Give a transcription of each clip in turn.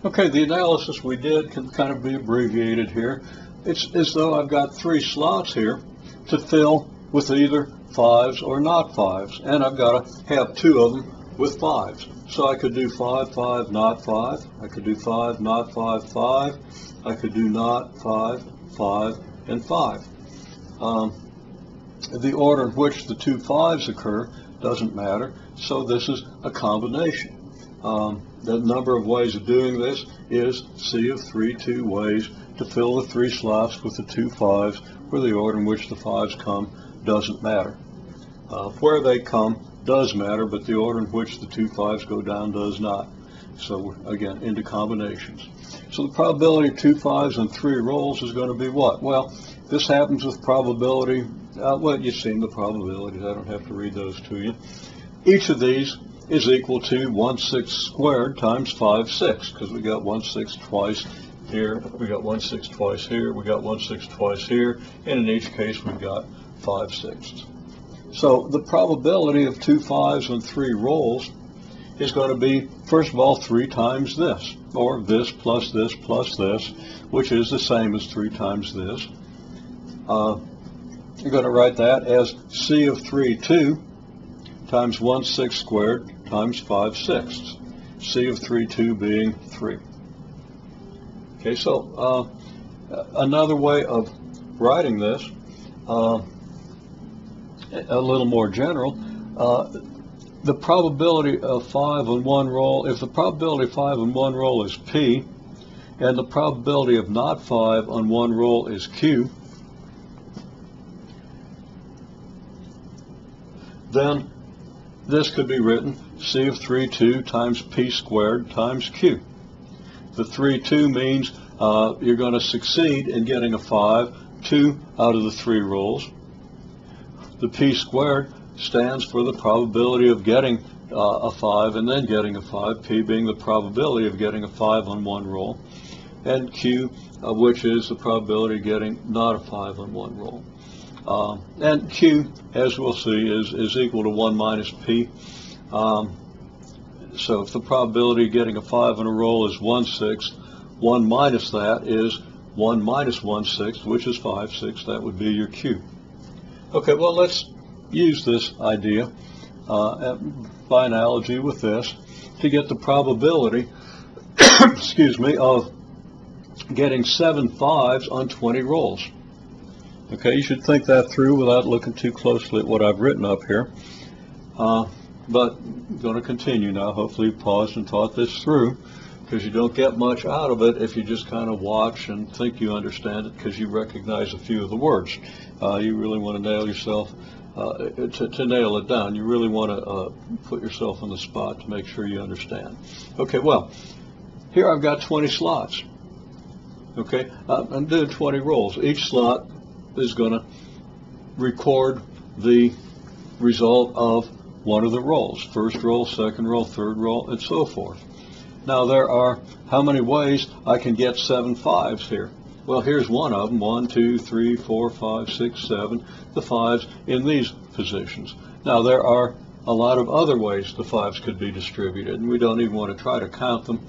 Okay, the analysis we did can kind of be abbreviated here. It's as though I've got 3 slots here to fill with either 5s or not 5s, and I've got to have 2 of them with 5s. So I could do 5, 5, not 5. I could do 5, not 5, 5. I could do not 5, 5, and 5. The order in which the 2 5s occur doesn't matter, so this is a combination. The number of ways of doing this is C of 3 2 ways to fill the 3 slots with the 2 5s, where the order in which the 5s come doesn't matter. Where they come does matter, but the order in which the 2 5s go down does not. So we're, again, into combinations. So the probability of 2 5s and 3 rolls is going to be what? Well, this happens with probability, well, you've seen the probabilities. I don't have to read those to you. Each of these is equal to 1/6 squared times 5/6, because we got 1/6 twice here, we got 1/6 twice here, we got 1/6 twice here, and in each case we've got 5/6. So the probability of 2 5s and 3 rolls is going to be, first of all, 3 times this, or this plus this plus this, which is the same as 3 times this. You're going to write that as C of 3 2 times 1/6 squared times 5/6. C of 3 2 being 3. Okay, so another way of writing this, a little more general, the probability of 5 on one roll, if the probability of 5 on one roll is P, and the probability of not 5 on one roll is Q, then this could be written C of 3 2 times P squared times Q. The 3 2 means you're going to succeed in getting a 5 2 out of the 3 rolls. The P squared stands for the probability of getting a 5 and then getting a 5, P being the probability of getting a 5 on one roll, and Q, which is the probability of getting not a 5 on one roll. And Q, as we'll see, is equal to 1 minus P. So if the probability of getting a 5 on a roll is 1/6, 1 minus that is 1 minus 1/6, which is 5/6. That would be your Q. Okay, well, let's use this idea by analogy with this to get the probability, excuse me, of getting 7 5s on 20 rolls. Okay, you should think that through without looking too closely at what I've written up here. But I'm going to continue now. Hopefully you paused and thought this through, because you don't get much out of it if you just kind of watch and think you understand it because you recognize a few of the words. You really want to nail yourself, to nail it down. You really want to put yourself on the spot to make sure you understand. Okay, well, here I've got 20 slots. Okay, I'm doing 20 rolls. Each slot is going to record the result of one of the rolls. First roll, second roll, third roll, and so forth. Now there are how many ways I can get 7 5s here? Well, here's one of them. 1, 2, 3, 4, 5, 6, 7. The 5s in these positions. Now there are a lot of other ways the 5s could be distributed, and we don't even want to try to count them.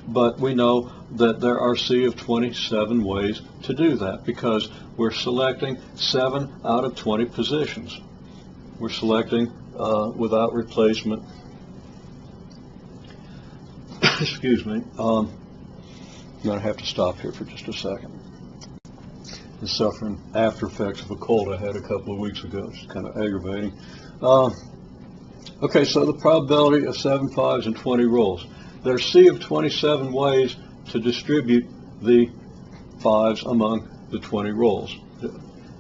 But we know that there are C of 27 ways to do that, because we're selecting 7 out of 20 positions. We're selecting without replacement. Excuse me. I'm going to have to stop here for just a second. I'm suffering after effects of a cold I had a couple of weeks ago. It's kind of aggravating. Okay, so the probability of 7 5s and 20 rolls. There's C of 27 ways to distribute the 5s among the 20 rolls.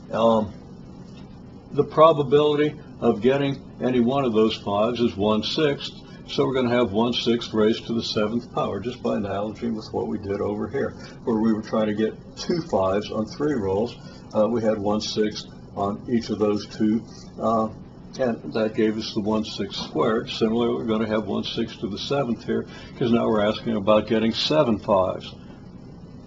The probability of getting any one of those 5s is 1/6, so we're going to have 1/6 raised to the 7th power, just by analogy with what we did over here, where we were trying to get 2 5s on 3 rolls. We had 1/6 on each of those 2, and that gave us the 1/6 squared. Similarly, we're going to have 1/6 to the 7th here, because now we're asking about getting 7 5s.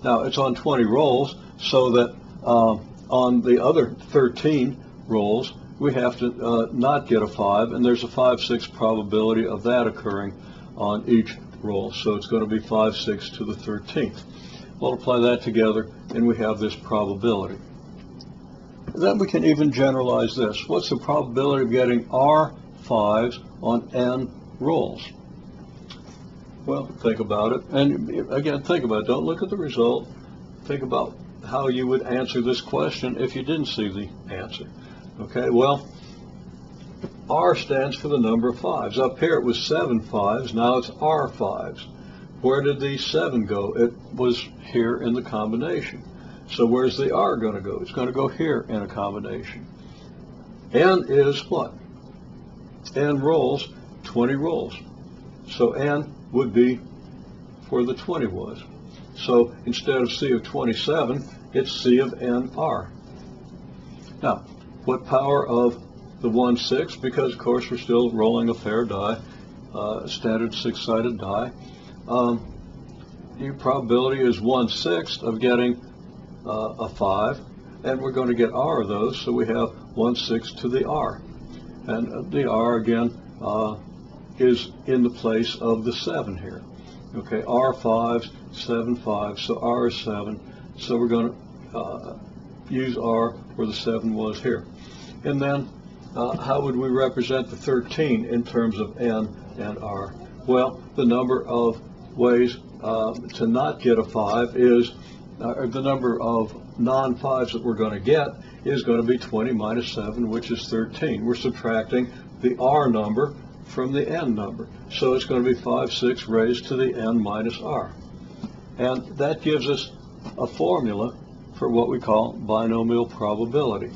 Now, it's on 20 rolls, so that on the other 13 rolls, we have to not get a 5, and there's a 5/6 probability of that occurring on each roll. So it's going to be 5 6 to the 13th. Multiply that together, and we have this probability. Then we can even generalize this. What's the probability of getting R 5s on n rolls? Well, think about it. And again, think about it. Don't look at the result. Think about how you would answer this question if you didn't see the answer. Okay, well, R stands for the number of 5s. Up here it was 7 5s. Now it's R 5s. Where did the 7 go? It was here in the combination. So where's the R going to go? It's going to go here in a combination. N is what? N rolls, 20 rolls. So N would be where the 20 was. So instead of C of 27, it's C of NR. Now, what power of the 1 6? Because, of course, we're still rolling a fair die, standard 6-sided die. The probability is 1/6 of getting a 5, and we're going to get R of those, so we have 1/6 to the R. And the R, again, is in the place of the 7 here. Okay, R 5s, 7 5s, so R is 7, so we're going to use R where the 7 was here. And then, how would we represent the 13 in terms of N and R? Well, the number of ways to not get a 5 is, the number of non-5s that we're going to get is going to be 20 minus 7, which is 13. We're subtracting the R number from the N number. So it's going to be 5 6 raised to the N minus R. And that gives us a formula for what we call binomial probability.